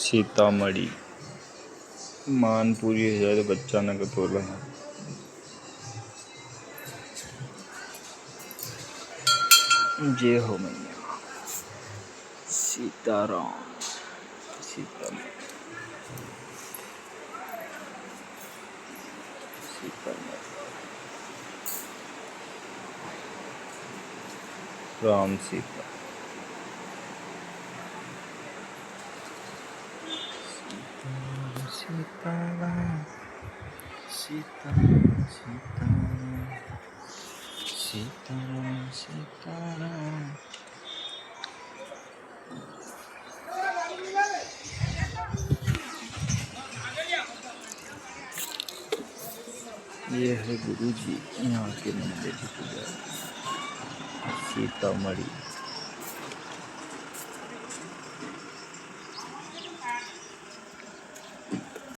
सीतामढ़ी मान पूरी हो जाए तो बच्चा न कतोला है। जय हो मैया सीताराम। सीताराम राम सीता। सीताराम सीताराम सीताराम सीताराम सीताराम। ये है गुरु जी यहाँ के मंदिर की पूजा सीतामढ़ी।